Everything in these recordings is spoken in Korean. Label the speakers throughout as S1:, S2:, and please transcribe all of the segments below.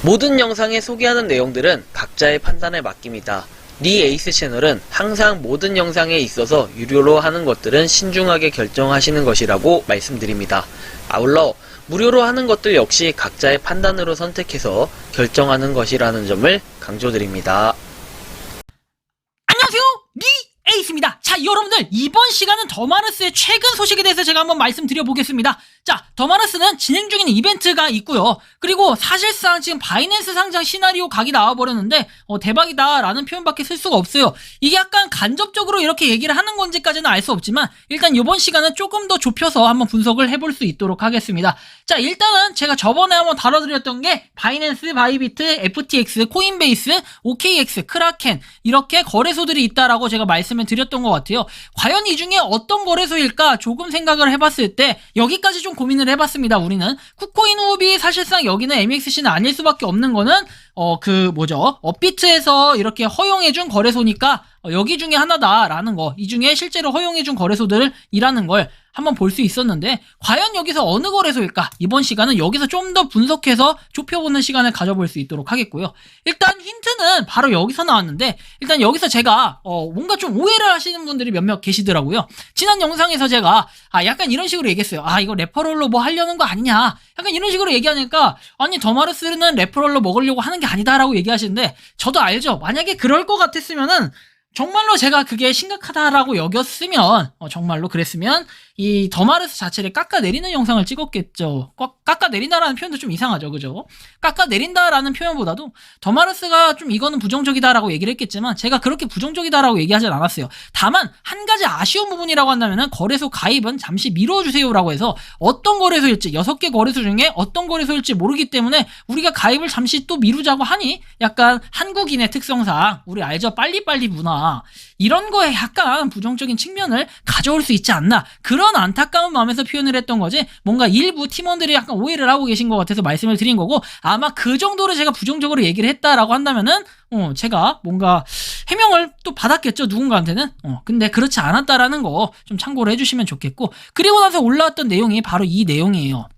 S1: 모든 영상에 소개하는 내용들은 각자의 판단에 맡깁니다. 니 에이스 채널은 항상 모든 영상에 있어서 유료로 하는 것들은 신중하게 결정하시는 것이라고 말씀드립니다. 아울러 무료로 하는 것들 역시 각자의 판단으로 선택해서 결정하는 것이라는 점을 강조드립니다.
S2: 안녕하세요, 니 에이스입니다. 자, 여러분들, 이번 시간은 더마르스의 최근 소식에 대해서 제가 한번 말씀드려보겠습니다. 자, 더마르스는 진행 중인 이벤트가 있고요. 그리고 사실상 지금 바이낸스 상장 시나리오 각이 나와버렸는데 대박이다 라는 표현밖에 쓸 수가 없어요. 이게 약간 간접적으로 이렇게 얘기를 하는 건지까지는 알 수 없지만 일단 이번 시간은 조금 더 좁혀서 한번 분석을 해볼 수 있도록 하겠습니다. 자, 일단은 제가 저번에 한번 다뤄드렸던 게 바이낸스, 바이비트, FTX, 코인베이스, OKX, 크라켄 이렇게 거래소들이 있다라고 제가 말씀을 드렸던 것 같아요. 과연 이 중에 어떤 거래소일까 조금 생각을 해봤을 때 여기까지 좀 고민을 해봤습니다. 우리는 쿠코인 후업이 사실상 여기는 MXC는 아닐 수밖에 없는 거는 업비트에서 이렇게 허용해준 거래소니까 여기 중에 하나다라는 거, 이 중에 실제로 허용해준 거래소들이라는 걸 한번 볼 수 있었는데 과연 여기서 어느 거래소일까? 이번 시간은 여기서 좀 더 분석해서 좁혀보는 시간을 가져볼 수 있도록 하겠고요. 일단 힌트는 바로 여기서 나왔는데 일단 여기서 제가 뭔가 좀 오해를 하시는 분들이 몇몇 계시더라고요. 지난 영상에서 제가 약간 이런 식으로 얘기했어요. 이거 레퍼럴로 뭐 하려는 거 아니냐, 약간 이런 식으로 얘기하니까 아니 더마르스는 레퍼럴로 먹으려고 하는 게 아니다라고 얘기하시는데 저도 알죠. 만약에 그럴 것 같았으면은 정말로 제가 그게 심각하다라고 여겼으면 정말로 그랬으면 이 더마르스 자체를 깎아내리는 영상을 찍었겠죠. 깎아내린다라는 표현도 좀 이상하죠, 그죠? 깎아내린다라는 표현보다도 더마르스가 좀 이거는 부정적이다라고 얘기를 했겠지만 제가 그렇게 부정적이다라고 얘기하진 않았어요. 다만 한 가지 아쉬운 부분이라고 한다면은 거래소 가입은 잠시 미뤄주세요라고 해서 어떤 거래소일지 6개 거래소 중에 어떤 거래소일지 모르기 때문에 우리가 가입을 잠시 또 미루자고 하니 약간 한국인의 특성상 우리 알죠? 빨리빨리 문화 이런 거에 약간 부정적인 측면을 가져올 수 있지 않나, 그런 안타까운 마음에서 표현을 했던 거지 뭔가 일부 팀원들이 약간 오해를 하고 계신 것 같아서 말씀을 드린 거고, 아마 그 정도로 제가 부정적으로 얘기를 했다라고 한다면은 제가 뭔가 해명을 또 받았겠죠, 누군가한테는. 근데 그렇지 않았다라는 거 좀 참고를 해주시면 좋겠고, 그리고 나서 올라왔던 내용이 바로 이 내용이에요.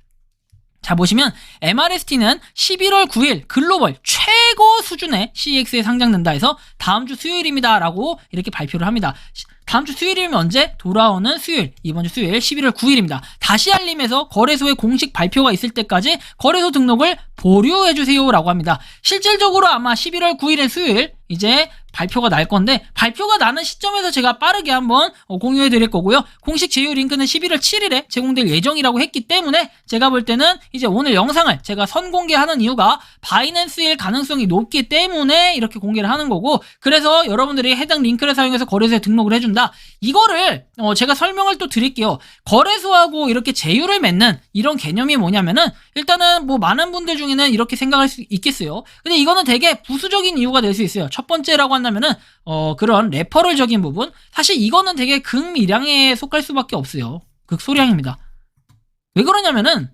S2: 자, 보시면 MRST는 11월 9일 글로벌 최고 수준의 CEX에 상장된다 해서 다음 주 수요일입니다 라고 이렇게 발표를 합니다. 다음 주 수요일이면 언제? 돌아오는 수요일, 이번 주 수요일 11월 9일입니다. 다시 알림에서 거래소의 공식 발표가 있을 때까지 거래소 등록을 보류해주세요 라고 합니다. 실질적으로 아마 11월 9일의 수요일 이제 발표가 날 건데, 발표가 나는 시점에서 제가 빠르게 한번 공유해 드릴 거고요. 공식 제휴 링크는 11월 7일에 제공될 예정이라고 했기 때문에 제가 볼 때는 이제 오늘 영상을 제가 선공개하는 이유가 바이낸스일 가능성이 높기 때문에 이렇게 공개를 하는 거고, 그래서 여러분들이 해당 링크를 사용해서 거래소에 등록을 해준다, 이거를 제가 설명을 또 드릴게요. 거래소하고 이렇게 제휴를 맺는 이런 개념이 뭐냐면은 일단은 뭐 많은 분들 중에는 이렇게 생각할 수 있겠어요. 근데 이거는 되게 부수적인 이유가 될 수 있어요. 첫 번째라고 한다면은 그런 레퍼럴적인 부분, 사실 이거는 되게 극미량에 속할 수밖에 없어요. 극소량입니다. 왜 그러냐면은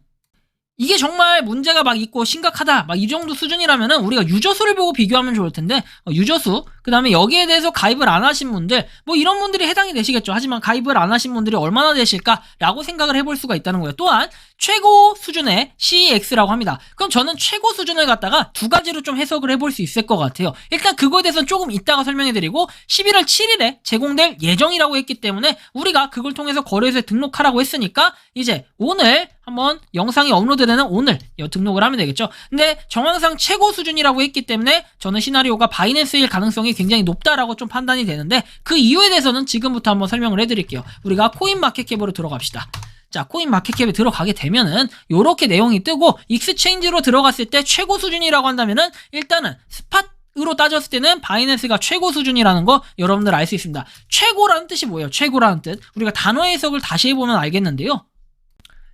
S2: 이게 정말 문제가 막 있고 심각하다 막 이 정도 수준이라면은 우리가 유저수를 보고 비교하면 좋을 텐데 유저수, 그 다음에 여기에 대해서 가입을 안 하신 분들, 뭐 이런 분들이 해당이 되시겠죠. 하지만 가입을 안 하신 분들이 얼마나 되실까라고 생각을 해볼 수가 있다는 거예요. 또한 최고 수준의 CEX라고 합니다. 그럼 저는 최고 수준을 갖다가 두 가지로 좀 해석을 해볼 수 있을 것 같아요. 일단 그거에 대해서는 조금 이따가 설명해드리고, 11월 7일에 제공될 예정이라고 했기 때문에 우리가 그걸 통해서 거래소에 등록하라고 했으니까 이제 오늘 한번 영상이 업로드되는 오늘 등록을 하면 되겠죠. 근데 정황상 최고 수준이라고 했기 때문에 저는 시나리오가 바이낸스일 가능성이 굉장히 높다라고 좀 판단이 되는데, 그 이유에 대해서는 지금부터 한번 설명을 해드릴게요. 우리가 코인마켓캡으로 들어갑시다. 자, 코인마켓캡에 들어가게 되면은 요렇게 내용이 뜨고, 익스체인지로 들어갔을 때 최고 수준이라고 한다면은 일단은 스팟으로 따졌을 때는 바이낸스가 최고 수준이라는 거 여러분들 알 수 있습니다. 최고라는 뜻이 뭐예요? 최고라는 뜻, 우리가 단어 해석을 다시 해보면 알겠는데요.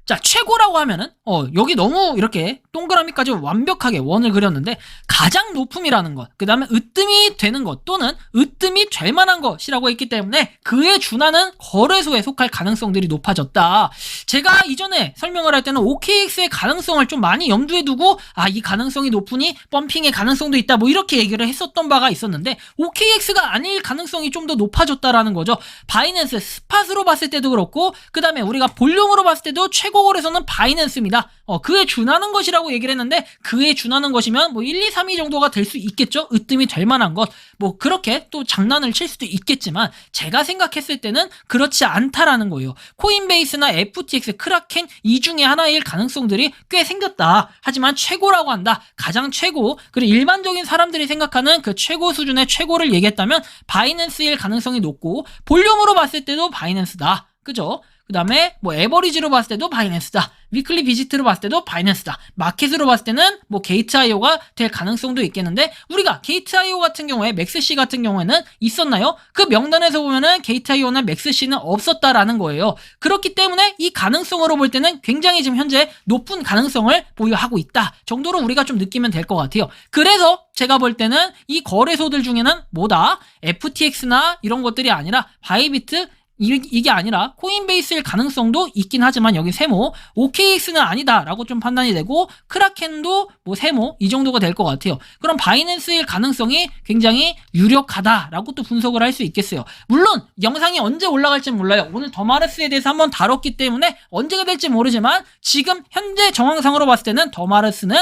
S2: 자, 최고라고 하면은 여기 너무 이렇게 동그라미까지 완벽하게 원을 그렸는데 가장 높음이라는 것, 그 다음에 으뜸이 되는 것 또는 으뜸이 될 만한 것이라고 했기 때문에 그에 준하는 거래소에 속할 가능성들이 높아졌다. 제가 이전에 설명을 할 때는 OKX의 가능성을 좀 많이 염두에 두고 이 가능성이 높으니 펌핑의 가능성도 있다 뭐 이렇게 얘기를 했었던 바가 있었는데, OKX가 아닐 가능성이 좀 더 높아졌다라는 거죠. 바이낸스 스팟으로 봤을 때도 그렇고, 그 다음에 우리가 볼륨으로 봤을 때도 최고 최고 거래소는 바이낸스입니다. 그에 준하는 것이라고 얘기를 했는데 그에 준하는 것이면 뭐 1, 2, 3위 정도가 될 수 있겠죠. 으뜸이 될 만한 것. 뭐 그렇게 또 장난을 칠 수도 있겠지만 제가 생각했을 때는 그렇지 않다라는 거예요. 코인베이스나 FTX, 크라켄 이 중에 하나일 가능성들이 꽤 생겼다. 하지만 최고라고 한다. 가장 최고. 그리고 일반적인 사람들이 생각하는 그 최고 수준의 최고를 얘기했다면 바이낸스일 가능성이 높고 볼륨으로 봤을 때도 바이낸스다. 그죠? 그 다음에 뭐 에버리지로 봤을 때도 바이낸스다. 위클리 비지트로 봤을 때도 바이낸스다. 마켓으로 봤을 때는 뭐 게이트.io가 될 가능성도 있겠는데 우리가 게이트.io 같은 경우에 맥스C 같은 경우에는 있었나요? 그 명단에서 보면은 게이트.io나 맥스C는 없었다라는 거예요. 그렇기 때문에 이 가능성으로 볼 때는 굉장히 지금 현재 높은 가능성을 보유하고 있다 정도로 우리가 좀 느끼면 될 것 같아요. 그래서 제가 볼 때는 이 거래소들 중에는 뭐다? FTX나 이런 것들이 아니라 바이비트 이게 아니라 코인베이스일 가능성도 있긴 하지만 여기 세모, OKX는 아니다라고 좀 판단이 되고 크라켄도 뭐 세모 이 정도가 될 것 같아요. 그럼 바이낸스일 가능성이 굉장히 유력하다라고 또 분석을 할 수 있겠어요. 물론 영상이 언제 올라갈지 몰라요. 오늘 더마르스에 대해서 한번 다뤘기 때문에 언제가 될지 모르지만 지금 현재 정황상으로 봤을 때는 더마르스는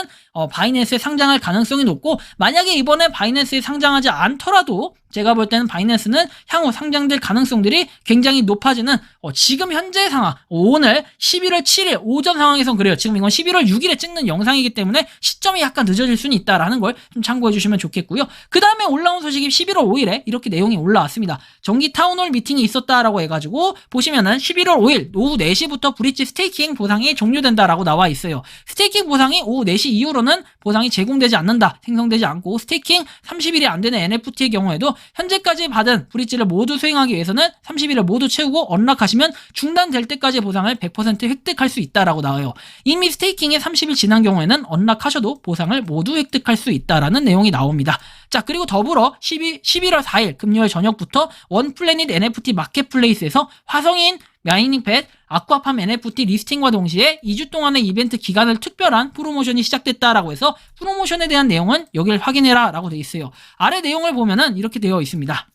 S2: 바이낸스에 상장할 가능성이 높고 만약에 이번에 바이낸스에 상장하지 않더라도 제가 볼 때는 바이낸스는 향후 상장될 가능성들이 굉장히 높아지는 지금 현재 상황 오늘 11월 7일 오전 상황에선 그래요. 지금 이건 11월 6일에 찍는 영상이기 때문에 시점이 약간 늦어질 수는 있다라는 걸 좀 참고해 주시면 좋겠고요. 그 다음에 올라온 소식이 11월 5일에 이렇게 내용이 올라왔습니다. 정기 타운홀 미팅이 있었다라고 해가지고 보시면은 11월 5일 오후 4시부터 브릿지 스테이킹 보상이 종료된다라고 나와 있어요. 스테이킹 보상이 오후 4시 이후로는 보상이 제공되지 않는다. 생성되지 않고 스테이킹 30일이 안 되는 NFT의 경우에도 현재까지 받은 브릿지를 모두 수행하기 위해서는 30일을 모두 채우고 언락하시면 중단될 때까지 보상을 100% 획득할 수 있다라고 나와요. 이미 스테이킹에 30일 지난 경우에는 언락하셔도 보상을 모두 획득할 수 있다라는 내용이 나옵니다. 자, 그리고 더불어 11월 4일 금요일 저녁부터 원플래닛 NFT 마켓플레이스에서 화성인 마이닝팻 아쿠아팜 NFT 리스팅과 동시에 2주 동안의 이벤트 기간을 특별한 프로모션이 시작됐다라고 해서 프로모션에 대한 내용은 여기를 확인해라 라고 되어 있어요. 아래 내용을 보면은 이렇게 되어 있습니다.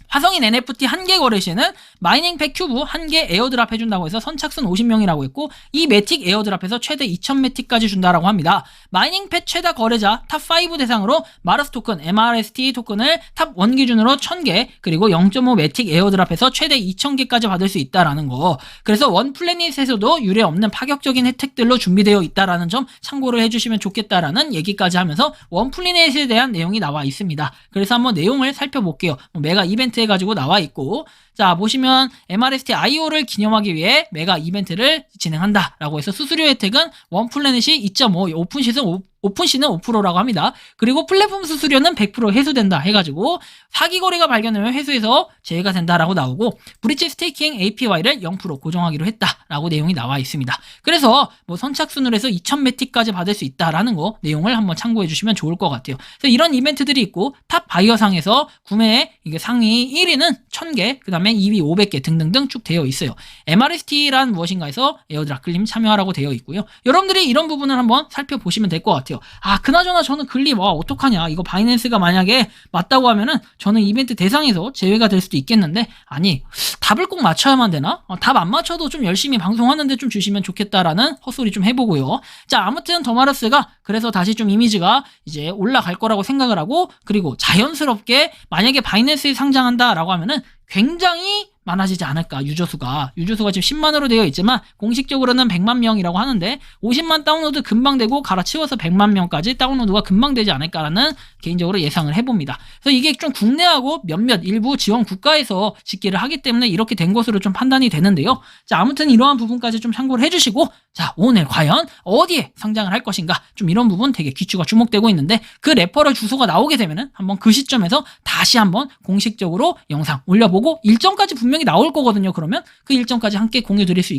S2: 화성인 NFT 1개 거래 시에는 마이닝팻 큐브 1개 에어드랍 해준다고 해서 선착순 50명이라고 했고 이 매틱 에어드랍에서 최대 2000매틱까지 준다라고 합니다. 마이닝팻 최다 거래자 탑5 대상으로 마르스 토큰, MRST 토큰을 탑1 기준으로 1000개 그리고 0.5 매틱 에어드랍에서 최대 2000개까지 받을 수 있다라는 거. 그래서 원플래닛에서도 유례 없는 파격적인 혜택들로 준비되어 있다라는 점 참고를 해주시면 좋겠다라는 얘기까지 하면서 원플래닛에 대한 내용이 나와 있습니다. 그래서 한번 내용을 살펴볼게요. 메가 이벤트 해가지고 나와 있고 자 보시면 MRST IO를 기념하기 위해 메가 이벤트를 진행한다라고 해서 수수료 혜택은 원플래닛이 2.5 오픈시는 5%라고 합니다. 그리고 플랫폼 수수료는 100% 회수된다 해가지고 사기 거래가 발견되면 회수해서 제외가 된다라고 나오고 브릿지 스테이킹 APY를 0% 고정하기로 했다라고 내용이 나와 있습니다. 그래서 뭐 선착순으로 해서 2000매틱까지 받을 수 있다라는 거 내용을 한번 참고해 주시면 좋을 것 같아요. 그래서 이런 이벤트들이 있고 탑 바이어상에서 구매 이게 상위 1위는 1000개 그 다음에 2위 500개 등등등 쭉 되어 있어요. MRST란 무엇인가 해서 에어드랍 클림 참여하라고 되어 있고요. 여러분들이 이런 부분을 한번 살펴보시면 될 것 같아요. 아 그나저나 저는 글립 어떡하냐 이거 바이낸스가 만약에 맞다고 하면은 저는 이벤트 대상에서 제외가 될 수도 있겠는데 아니 답을 꼭 맞춰야만 되나? 답 안 맞춰도 좀 열심히 방송하는데 좀 주시면 좋겠다라는 헛소리 좀 해보고요. 자 아무튼 더마르스가 그래서 다시 좀 이미지가 이제 올라갈 거라고 생각을 하고 그리고 자연스럽게 만약에 바이낸스에 상장한다라고 하면은 굉장히 많아지지 않을까. 유저수가 지금 10만으로 되어 있지만 공식적으로는 100만 명이라고 하는데 50만 다운로드 금방 되고 갈아치워서 100만 명까지 다운로드가 금방 되지 않을까라는 개인적으로 예상을 해봅니다. 그래서 이게 좀 국내하고 몇몇 일부 지원 국가에서 집계를 하기 때문에 이렇게 된 것으로 좀 판단이 되는데요. 자 아무튼 이러한 부분까지 좀 참고를 해주시고 자 오늘 과연 어디에 상장을 할 것인가 좀 이런 부분 되게 귀추가 주목되고 있는데 그 레퍼럴 주소가 나오게 되면은 한번 그 시점에서 다시 한번 공식적으로 영상 올려보고 일정까지 분명히 나올 거거든요. 그러면 그 일정까지 함께 공유 드릴 수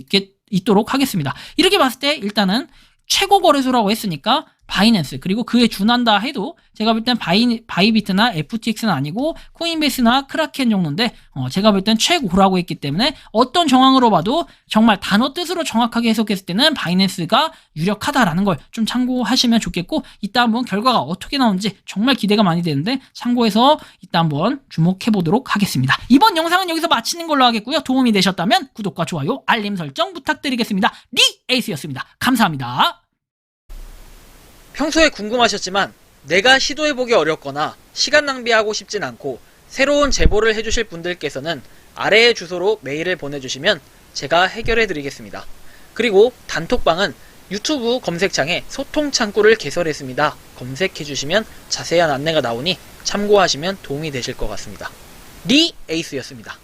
S2: 있도록 하겠습니다. 이렇게 봤을 때 일단은 최고 거래소라고 했으니까 바이낸스 그리고 그에 준한다 해도 제가 볼 땐 바이비트나 FTX는 아니고 코인베이스나 크라켄 정도인데 제가 볼 땐 최고라고 했기 때문에 어떤 정황으로 봐도 정말 단어 뜻으로 정확하게 해석했을 때는 바이낸스가 유력하다라는 걸 좀 참고하시면 좋겠고 이따 한번 결과가 어떻게 나오는지 정말 기대가 많이 되는데 참고해서 이따 한번 주목해 보도록 하겠습니다. 이번 영상은 여기서 마치는 걸로 하겠고요. 도움이 되셨다면 구독과 좋아요, 알림 설정 부탁드리겠습니다. 리에이스였습니다. 감사합니다.
S1: 평소에 궁금하셨지만 내가 시도해보기 어렵거나 시간 낭비하고 싶진 않고 새로운 제보를 해주실 분들께서는 아래의 주소로 메일을 보내주시면 제가 해결해드리겠습니다. 그리고 단톡방은 유튜브 검색창에 소통 창구를 개설했습니다. 검색해주시면 자세한 안내가 나오니 참고하시면 도움이 되실 것 같습니다. 리에이스였습니다.